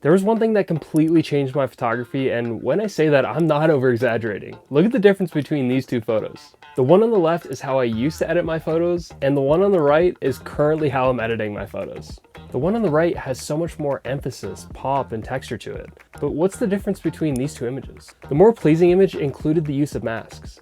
There was one thing that completely changed my photography, and when I say that, I'm not over exaggerating. Look at the difference between these two photos. The one on the left is how I used to edit my photos, and the one on the right is currently how I'm editing my photos. The one on the right has so much more emphasis, pop, and texture to it. But what's the difference between these two images? The more pleasing image included the use of masks.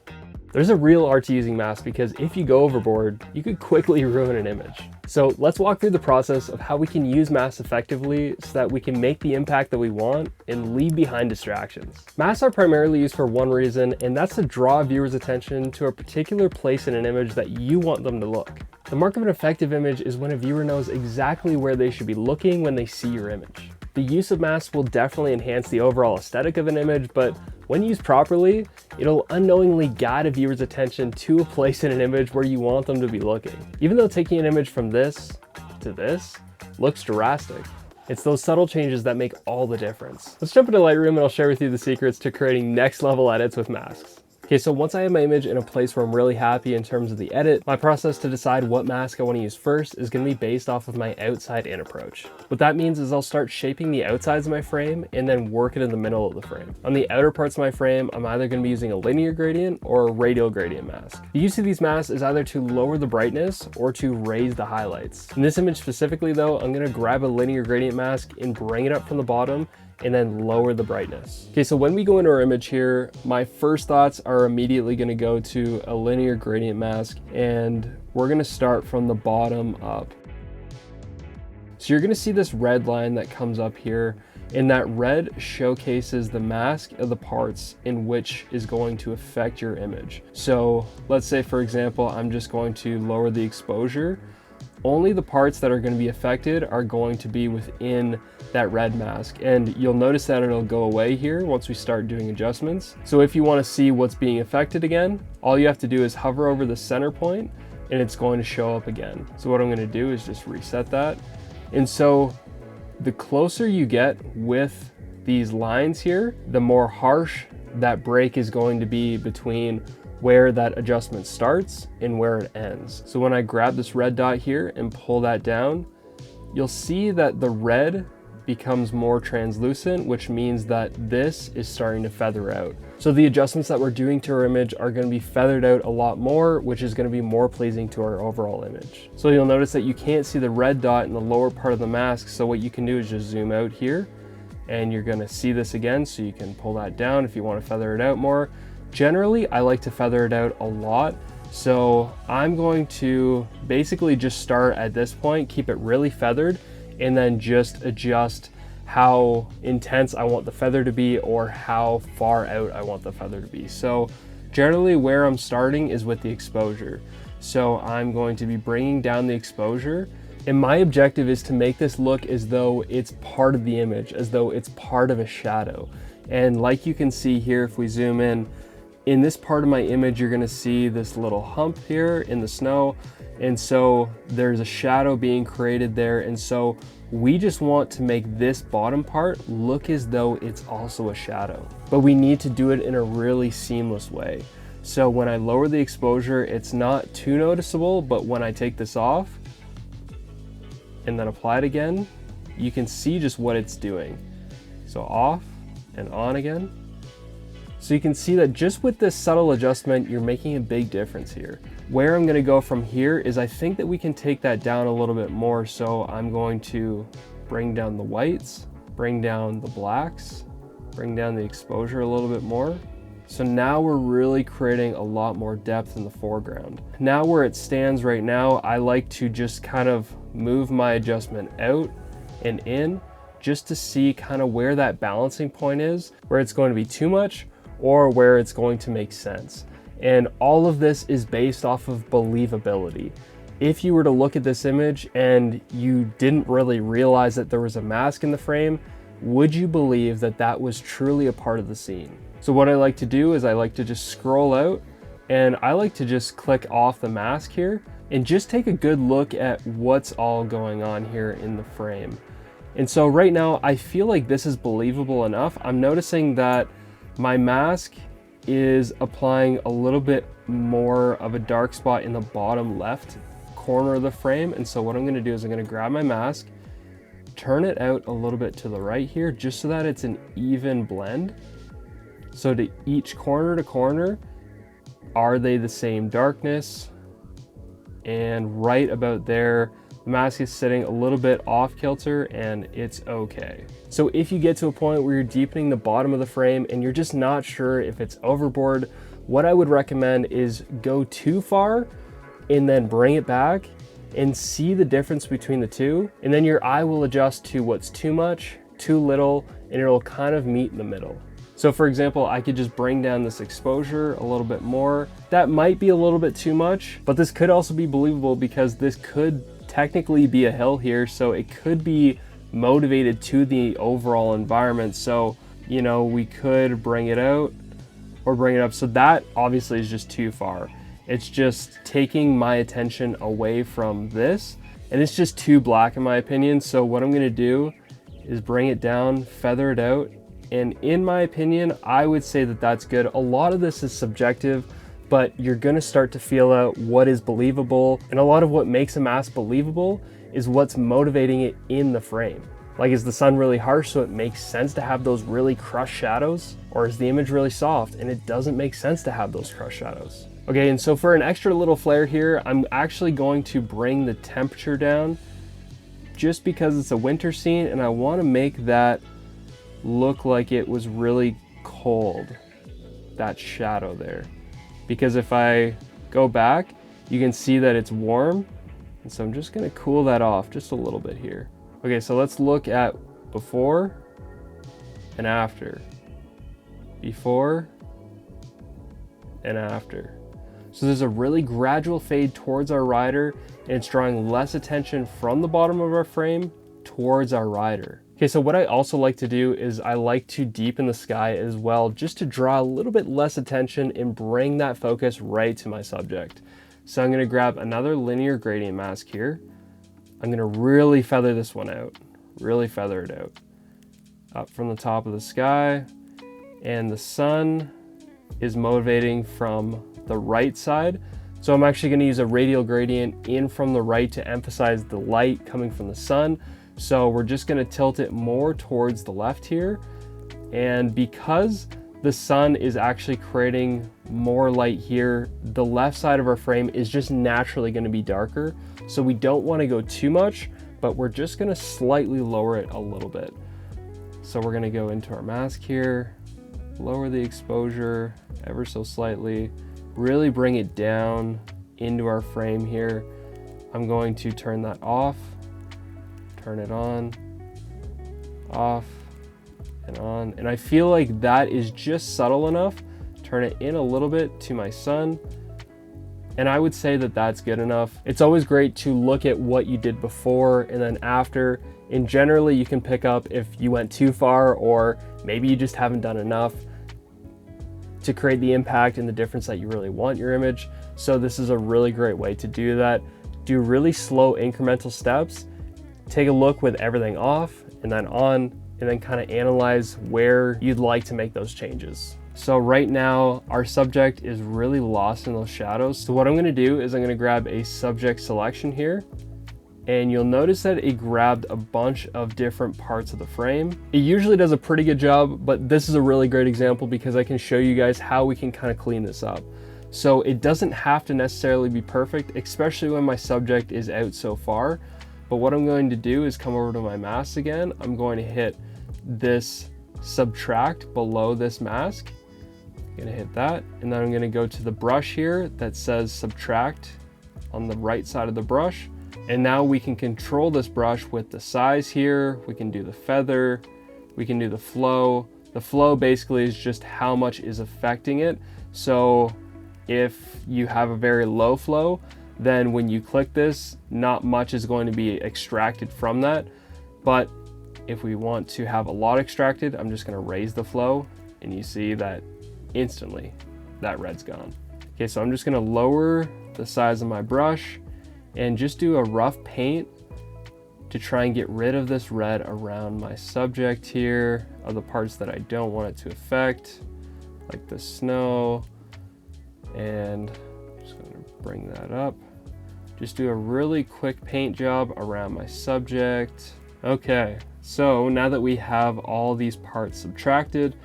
There's a real art to using masks because if you go overboard, you could quickly ruin an image. So let's walk through the process of how we can use masks effectively so that we can make the impact that we want and leave behind distractions. Masks are primarily used for one reason, and that's to draw a viewer's attention to a particular place in an image that you want them to look. The mark of an effective image is when a viewer knows exactly where they should be looking when they see your image. The use of masks will definitely enhance the overall aesthetic of an image, but when used properly, it'll unknowingly guide a viewer's attention to a place in an image where you want them to be looking. Even though taking an image from this to this looks drastic, it's those subtle changes that make all the difference. Let's jump into Lightroom and I'll share with you the secrets to creating next level edits with masks. Okay, so once I have my image in a place where I'm really happy in terms of the edit, my process to decide what mask I want to use first is going to be based off of my outside in approach. What that means is I'll start shaping the outsides of my frame and then work it in the middle of the frame. On the outer parts of my frame, I'm either going to be using a linear gradient or a radial gradient mask. The use of these masks is either to lower the brightness or to raise the highlights. In this image specifically though, I'm going to grab a linear gradient mask and bring it up from the bottom and then lower the brightness. Okay, so when we go into our image here, my first thoughts are immediately going to go to a linear gradient mask, and we're going to start from the bottom up. So you're going to see this red line that comes up here, and that red showcases the mask of the parts in which is going to affect your image. So let's say, for example, I'm just going to lower the exposure. Only the parts that are going to be affected are going to be within that red mask, and you'll notice that it'll go away here once we start doing adjustments. So if you want to see what's being affected again, all you have to do is hover over the center point and it's going to show up again. So what I'm going to do is just reset that. And so the closer you get with these lines here, the more harsh that break is going to be between where that adjustment starts and where it ends. So when I grab this red dot here and pull that down, you'll see that the red becomes more translucent, which means that this is starting to feather out. So the adjustments that we're doing to our image are going to be feathered out a lot more, which is going to be more pleasing to our overall image. So you'll notice that you can't see the red dot in the lower part of the mask. So what you can do is just zoom out here and you're going to see this again. So you can pull that down if you want to feather it out more. Generally, I like to feather it out a lot. So I'm going to basically just start at this point, keep it really feathered, and then just adjust how intense I want the feather to be or how far out I want the feather to be. So generally where I'm starting is with the exposure. So I'm going to be bringing down the exposure, and my objective is to make this look as though it's part of the image, as though it's part of a shadow. And like you can see here, if we zoom in this part of my image, you're gonna see this little hump here in the snow. And so there's a shadow being created there. And so we just want to make this bottom part look as though it's also a shadow, but we need to do it in a really seamless way. So when I lower the exposure, it's not too noticeable, but when I take this off and then apply it again, you can see just what it's doing. So off and on again. So you can see that just with this subtle adjustment, you're making a big difference here. Where I'm gonna go from here is I think that we can take that down a little bit more. So I'm going to bring down the whites, bring down the blacks, bring down the exposure a little bit more. So now we're really creating a lot more depth in the foreground. Now where it stands right now, I like to just kind of move my adjustment out and in just to see kind of where that balancing point is, where it's going to be too much or where it's going to make sense. And all of this is based off of believability. If you were to look at this image and you didn't really realize that there was a mask in the frame, would you believe that that was truly a part of the scene? So what I like to do is I like to just scroll out and I like to just click off the mask here and just take a good look at what's all going on here in the frame. And so right now I feel like this is believable enough. I'm noticing that my mask is applying a little bit more of a dark spot in the bottom left corner of the frame. And so what I'm gonna do is I'm gonna grab my mask turn it out a little bit to the right here, just so that it's an even blend. So to each corner to corner, are they the same darkness? And right about there, the mask is sitting a little bit off kilter and it's okay. So if you get to a point where you're deepening the bottom of the frame and you're just not sure if it's overboard, what I would recommend is go too far and then bring it back and see the difference between the two. And then your eye will adjust to what's too much, too little, and it'll kind of meet in the middle. So for example, I could just bring down this exposure a little bit more. That might be a little bit too much, but this could also be believable because this could technically be a hill here. So it could be motivated to the overall environment. So, you know, we could bring it out or bring it up. So that obviously is just too far. It's just taking my attention away from this, and it's just too black in my opinion. So what I'm gonna do is bring it down, feather it out. And in my opinion, I would say that that's good. A lot of this is subjective, but you're gonna start to feel out what is believable. And a lot of what makes a mask believable is what's motivating it in the frame. Like, is the sun really harsh so it makes sense to have those really crushed shadows? Or is the image really soft and it doesn't make sense to have those crushed shadows? Okay, and so for an extra little flare here, I'm actually going to bring the temperature down just because it's a winter scene and I wanna make that look like it was really cold, that shadow there. Because if I go back, you can see that it's warm. And so I'm just gonna cool that off just a little bit here. Okay, so let's look at before and after. Before and after. So there's a really gradual fade towards our rider, and it's drawing less attention from the bottom of our frame towards our rider. Okay, so what I also like to do is I like to deepen the sky as well, just to draw a little bit less attention and bring that focus right to my subject. So I'm gonna grab another linear gradient mask here. I'm gonna really feather this one out, really feather it out. Up from the top of the sky, and the sun is motivating from the right side. So I'm actually gonna use a radial gradient in from the right to emphasize the light coming from the sun. So we're just gonna tilt it more towards the left here. And because the sun is actually creating more light here, the left side of our frame is just naturally gonna be darker. So we don't wanna go too much, but we're just gonna slightly lower it a little bit. So we're gonna go into our mask here, lower the exposure ever so slightly, really bring it down into our frame here. I'm going to turn that off, turn it on, off, and on. And I feel like that is just subtle enough. Turn it in a little bit to my sun. And I would say that that's good enough. It's always great to look at what you did before and then after. And generally you can pick up if you went too far or maybe you just haven't done enough to create the impact and the difference that you really want your image. So this is a really great way to do that. Do really slow incremental steps. Take a look with everything off and then on, and then kind of analyze where you'd like to make those changes. So right now, our subject is really lost in those shadows. So what I'm gonna do is I'm gonna grab a subject selection here, and you'll notice that it grabbed a bunch of different parts of the frame. It usually does a pretty good job, but this is a really great example because I can show you guys how we can kind of clean this up. So it doesn't have to necessarily be perfect, especially when my subject is out so far. But what I'm going to do is come over to my mask again. I'm going to hit this subtract below this mask. I'm gonna hit that, and then I'm gonna go to the brush here that says subtract on the right side of the brush. And now we can control this brush with the size here. We can do the feather, we can do the flow. The flow basically is just how much is affecting it. So if you have a very low flow, then when you click this, not much is going to be extracted from that. But if we want to have a lot extracted, I'm just gonna raise the flow, and you see that instantly that red's gone. Okay, so I'm just gonna lower the size of my brush and just do a rough paint to try and get rid of this red around my subject here, of the parts that I don't want it to affect, like the snow. And I'm just gonna bring that up. Just do a really quick paint job around my subject, Okay, so now that we have all these parts subtracted,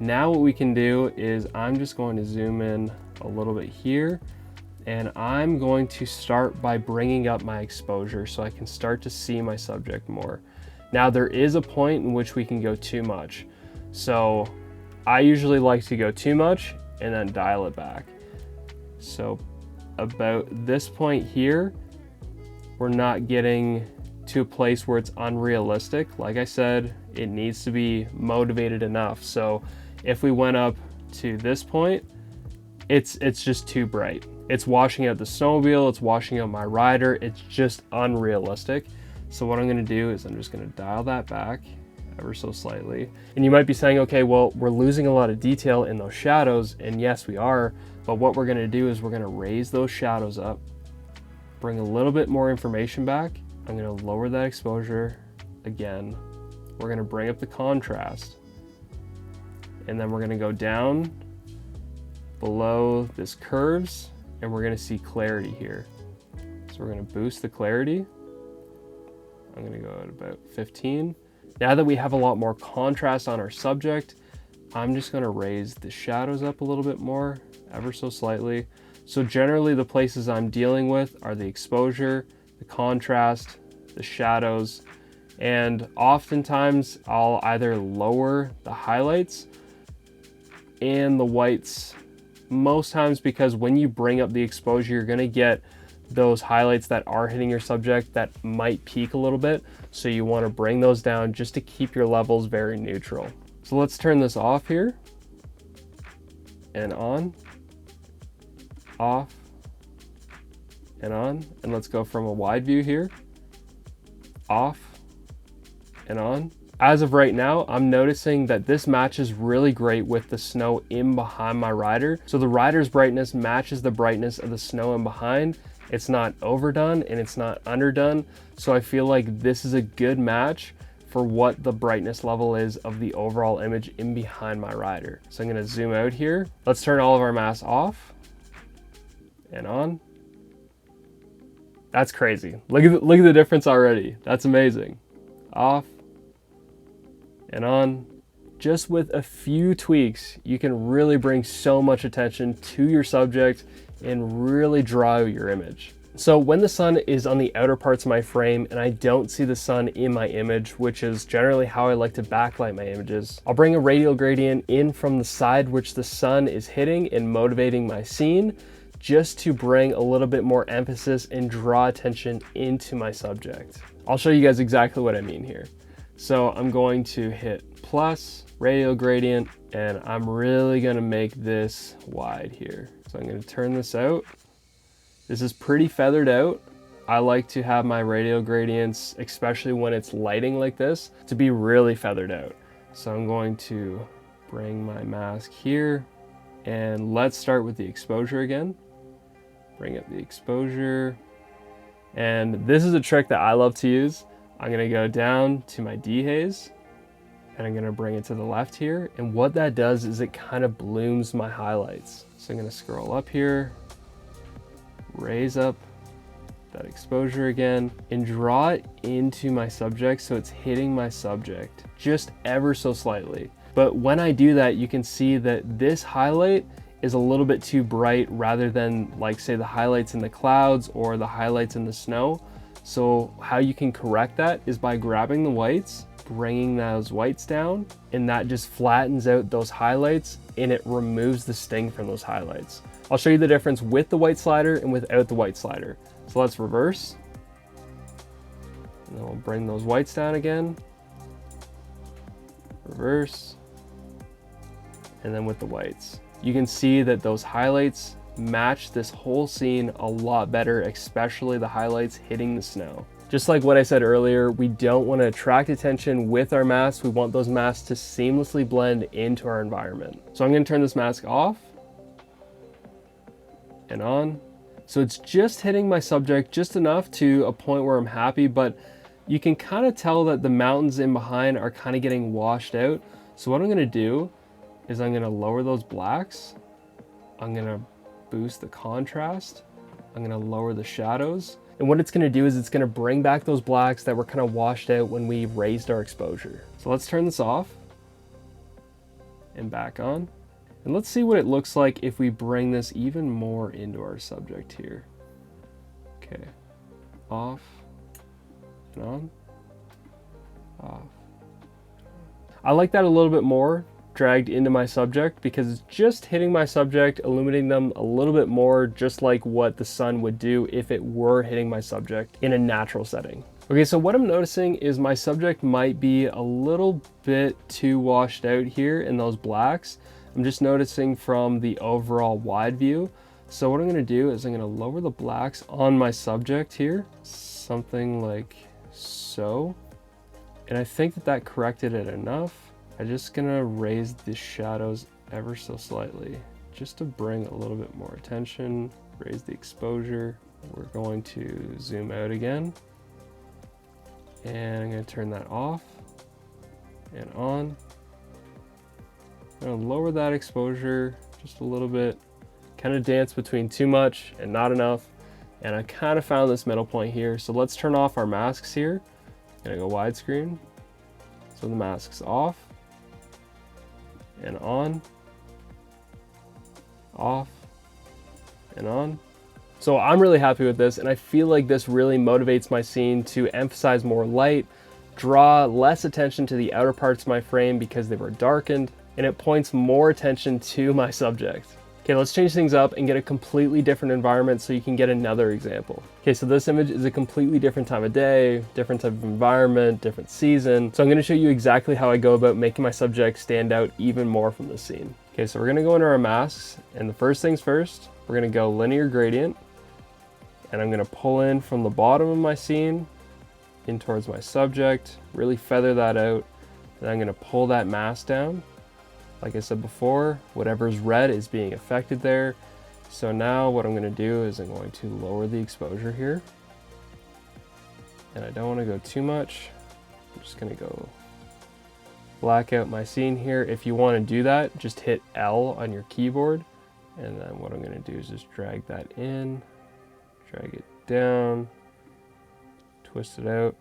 now what we can do is I'm just going to zoom in a little bit here, and I'm going to start by bringing up my exposure so I can start to see my subject more. Now there is a point in which we can go too much. So I usually like to go too much and then dial it back. So about this point here, we're not getting to a place where it's unrealistic. Like I said, it needs to be motivated enough. So if we went up to this point, it's just too bright. It's washing out the snowmobile, it's washing out my rider, it's just unrealistic. So what I'm gonna do is I'm just gonna dial that back ever so slightly. And you might be saying, okay, well, we're losing a lot of detail in those shadows, and yes, we are, but what we're gonna do is we're gonna raise those shadows up, bring a little bit more information back. I'm gonna lower that exposure again. We're gonna bring up the contrast, and then we're gonna go down below this curves, and we're gonna see clarity here. So we're gonna boost the clarity. I'm gonna go at about 15. Now that we have a lot more contrast on our subject, I'm just gonna raise the shadows up a little bit more, ever so slightly. So generally the places I'm dealing with are the exposure, the contrast, the shadows, and oftentimes I'll either lower the highlights and the whites, most times because when you bring up the exposure, you're gonna get those highlights that are hitting your subject that might peak a little bit. So you wanna bring those down just to keep your levels very neutral. So let's turn this off here, and on, off, and on. And let's go from a wide view here, off, and on. As of right now, I'm noticing that this matches really great with the snow in behind my rider. So the rider's brightness matches the brightness of the snow in behind. It's not overdone and it's not underdone. So I feel like this is a good match for what the brightness level is of the overall image in behind my rider. So I'm gonna zoom out here. Let's turn all of our masks off and on. That's crazy. Look at the difference already. That's amazing. Off and on. Just with a few tweaks, you can really bring so much attention to your subject and really draw out your image. So when the sun is on the outer parts of my frame and I don't see the sun in my image, which is generally how I like to backlight my images, I'll bring a radial gradient in from the side which the sun is hitting and motivating my scene, just to bring a little bit more emphasis and draw attention into my subject. I'll show you guys exactly what I mean here. So I'm going to hit plus, radial gradient, and I'm really gonna make this wide here. So I'm gonna turn this out. This is pretty feathered out. I like to have my radial gradients, especially when it's lighting like this, to be really feathered out. So I'm going to bring my mask here, and let's start with the exposure again. Bring up the exposure. And this is a trick that I love to use. I'm gonna go down to my dehaze, and I'm gonna bring it to the left here. And what that does is it kind of blooms my highlights. So I'm gonna scroll up here, raise up that exposure again, and draw it into my subject so it's hitting my subject just ever so slightly. But when I do that, you can see that this highlight is a little bit too bright rather than, like, say, the highlights in the clouds or the highlights in the snow. So how you can correct that is by grabbing the whites, bringing those whites down, and that just flattens out those highlights and it removes the sting from those highlights. I'll show you the difference with the white slider and without the white slider. So let's reverse. And then we'll bring those whites down again. Reverse. And then with the whites. You can see that those highlights match this whole scene a lot better, especially the highlights hitting the snow. Just like what I said earlier, we don't want to attract attention with our masks. We want those masks to seamlessly blend into our environment. So I'm going to turn this mask off and on. So it's just hitting my subject just enough to a point where I'm happy, but you can kind of tell that the mountains in behind are kind of getting washed out. So what I'm going to do is I'm going to lower those blacks. I'm going to boost the contrast. I'm going to lower the shadows. And what it's gonna do is it's gonna bring back those blacks that were kind of washed out when we raised our exposure. So let's turn this off and back on. And let's see what it looks like if we bring this even more into our subject here. Okay, off and on, off. I like that a little bit more dragged into my subject because it's just hitting my subject, illuminating them a little bit more, just like what the sun would do if it were hitting my subject in a natural setting. Okay, so what I'm noticing is my subject might be a little bit too washed out here in those blacks. I'm just noticing from the overall wide view. So what I'm gonna do is I'm gonna lower the blacks on my subject here, something like so. And I think that that corrected it enough. I'm just gonna raise the shadows ever so slightly, just to bring a little bit more attention, raise the exposure. We're going to zoom out again. And I'm gonna turn that off and on. I'm gonna lower that exposure just a little bit, kind of dance between too much and not enough. And I kind of found this middle point here. So let's turn off our masks here. Gonna go widescreen. So the mask's off and on, off and on. So I'm really happy with this, and I feel like this really motivates my scene to emphasize more light, draw less attention to the outer parts of my frame because they were darkened, and it points more attention to my subject. Okay, let's change things up and get a completely different environment so you can get another example. Okay, so this image is a completely different time of day, different type of environment, different season. So I'm gonna show you exactly how I go about making my subject stand out even more from the scene. Okay, so we're gonna go into our masks, and the first things first, we're gonna go linear gradient, and I'm gonna pull in from the bottom of my scene in towards my subject, really feather that out, and I'm gonna pull that mask down. Like I said before, whatever's red is being affected there. So now what I'm gonna do is I'm going to lower the exposure here. And I don't wanna go too much. I'm just gonna go black out my scene here. If you wanna do that, just hit L on your keyboard. And then what I'm gonna do is just drag that in, drag it down, twist it out.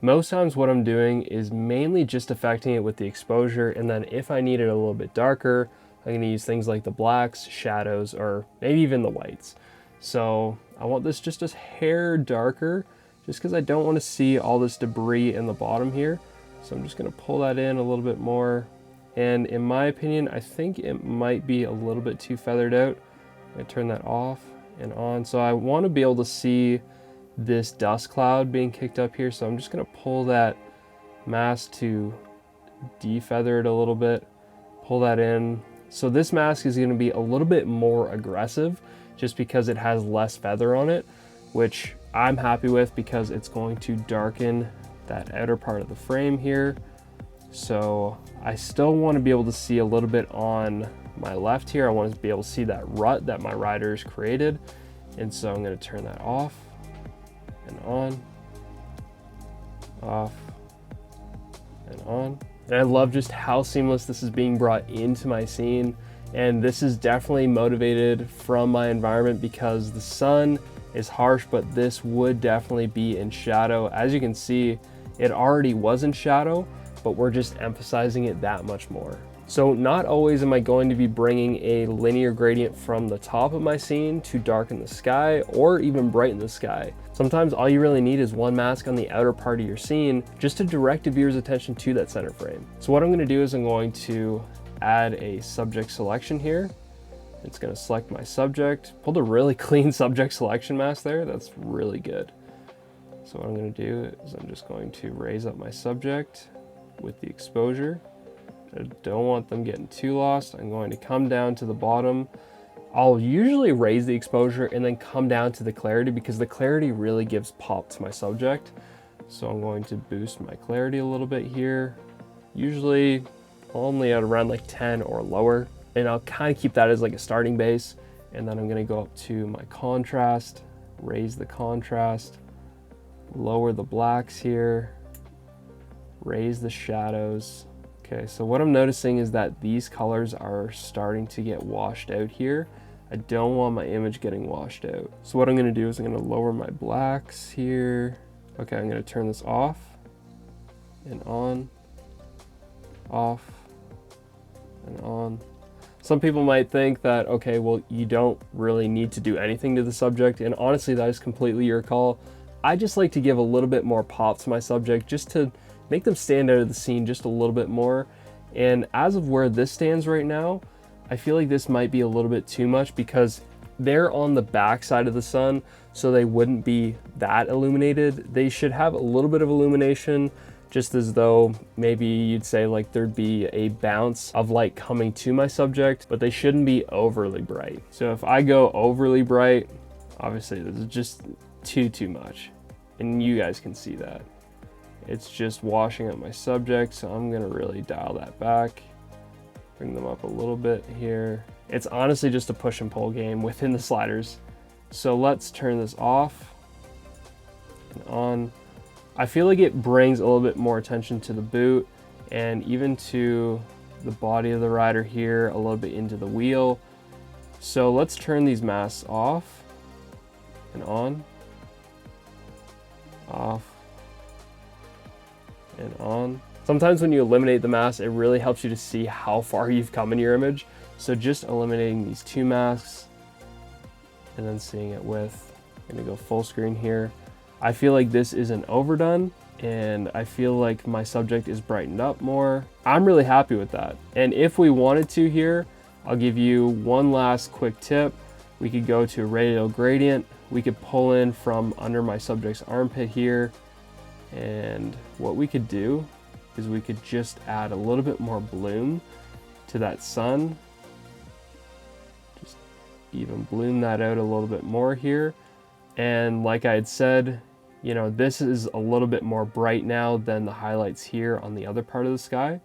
Most times what I'm doing is mainly just affecting it with the exposure, and then if I need it a little bit darker, I'm gonna use things like the blacks, shadows, or maybe even the whites. So I want this just a hair darker, just because I don't want to see all this debris in the bottom here. So I'm just gonna pull that in a little bit more. And in my opinion, I think it might be a little bit too feathered out. I'm gonna turn that off and on. So I want to be able to see this dust cloud being kicked up here, so I'm just gonna pull that mask to defeather it a little bit, pull that in. So this mask is gonna be a little bit more aggressive just because it has less feather on it, which I'm happy with because it's going to darken that outer part of the frame here. So I still want to be able to see a little bit on my left here. I want to be able to see that rut that my riders created, and so I'm going to turn that off and on, off and on. And I love just how seamless this is being brought into my scene. And this is definitely motivated from my environment because the sun is harsh, but this would definitely be in shadow. As you can see, it already was in shadow, but we're just emphasizing it that much more. So not always am I going to be bringing a linear gradient from the top of my scene to darken the sky or even brighten the sky. Sometimes all you really need is one mask on the outer part of your scene just to direct a viewer's attention to that center frame. So what I'm going to do is I'm going to add a subject selection here. It's going to select my subject. Pulled a really clean subject selection mask there. That's really good. So what I'm going to do is I'm just going to raise up my subject with the exposure. I don't want them getting too lost. I'm going to come down to the bottom. I'll usually raise the exposure and then come down to the clarity because the clarity really gives pop to my subject. So I'm going to boost my clarity a little bit here. Usually only at around like 10 or lower. And I'll kind of keep that as like a starting base. And then I'm going to go up to my contrast, raise the contrast, lower the blacks here, raise the shadows. Okay, so what I'm noticing is that these colors are starting to get washed out here. I don't want my image getting washed out. So what I'm gonna do is I'm gonna lower my blacks here. Okay, I'm gonna turn this off and on, off and on. Some people might think that, okay, well, you don't really need to do anything to the subject, and honestly, that is completely your call. I just like to give a little bit more pop to my subject just to make them stand out of the scene just a little bit more. And as of where this stands right now, I feel like this might be a little bit too much because they're on the back side of the sun, so they wouldn't be that illuminated. They should have a little bit of illumination, just as though maybe you'd say like there'd be a bounce of light coming to my subject, but they shouldn't be overly bright. So if I go overly bright, obviously this is just too much, and you guys can see that. It's just washing out my subject, so I'm gonna really dial that back. Bring them up a little bit here. It's honestly just a push and pull game within the sliders. So let's turn this off and on. I feel like it brings a little bit more attention to the boot and even to the body of the rider here, a little bit into the wheel. So let's turn these masks off and on, off and on. Sometimes when you eliminate the mask, it really helps you to see how far you've come in your image. So just eliminating these two masks and then seeing it with, I'm gonna go full screen here. I feel like this isn't overdone, and I feel like my subject is brightened up more. I'm really happy with that. And if we wanted to here, I'll give you one last quick tip. We could go to radial gradient. We could pull in from under my subject's armpit here. And what we could do is we could just add a little bit more bloom to that sun. Just even bloom that out a little bit more here. And like I had said, you know, this is a little bit more bright now than the highlights here on the other part of the sky.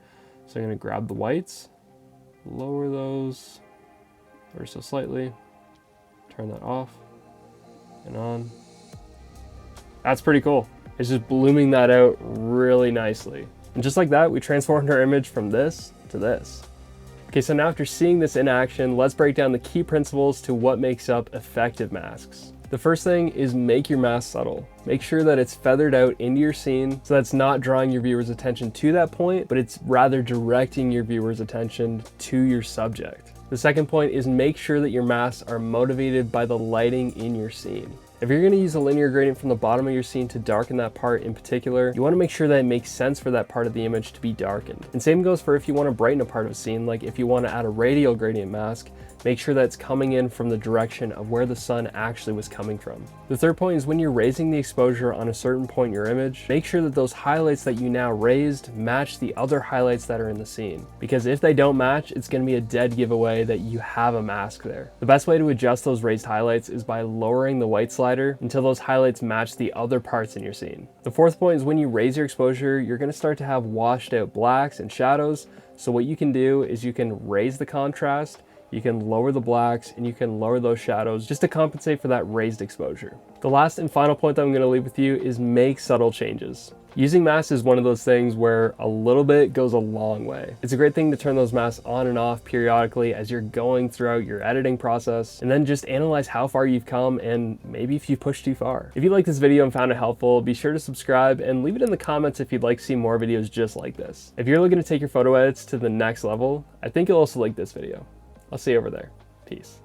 So I'm gonna grab the whites, lower those ever so slightly, turn that off and on. That's pretty cool. It's just blooming that out really nicely. And just like that, we transformed our image from this to this. Okay, so now after seeing this in action, let's break down the key principles to what makes up effective masks. The first thing is make your mask subtle. Make sure that it's feathered out into your scene, so that's not drawing your viewer's attention to that point, but it's rather directing your viewer's attention to your subject. The second point is make sure that your masks are motivated by the lighting in your scene. If you're going to use a linear gradient from the bottom of your scene to darken that part in particular, you want to make sure that it makes sense for that part of the image to be darkened. And same goes for if you want to brighten a part of a scene, like if you want to add a radial gradient mask, make sure that it's coming in from the direction of where the sun actually was coming from. The third point is when you're raising the exposure on a certain point in your image, make sure that those highlights that you now raised match the other highlights that are in the scene. Because if they don't match, it's going to be a dead giveaway that you have a mask there. The best way to adjust those raised highlights is by lowering the white slider until those highlights match the other parts in your scene. The fourth point is when you raise your exposure, you're going to start to have washed out blacks and shadows. So what you can do is you can raise the contrast, you can lower the blacks, and you can lower those shadows just to compensate for that raised exposure. The last and final point that I'm going to leave with you is make subtle changes. Using masks is one of those things where a little bit goes a long way. It's a great thing to turn those masks on and off periodically as you're going throughout your editing process, and then just analyze how far you've come and maybe if you pushed too far. If you liked this video and found it helpful, be sure to subscribe and leave it in the comments if you'd like to see more videos just like this. If you're looking to take your photo edits to the next level, I think you'll also like this video. I'll see you over there. Peace.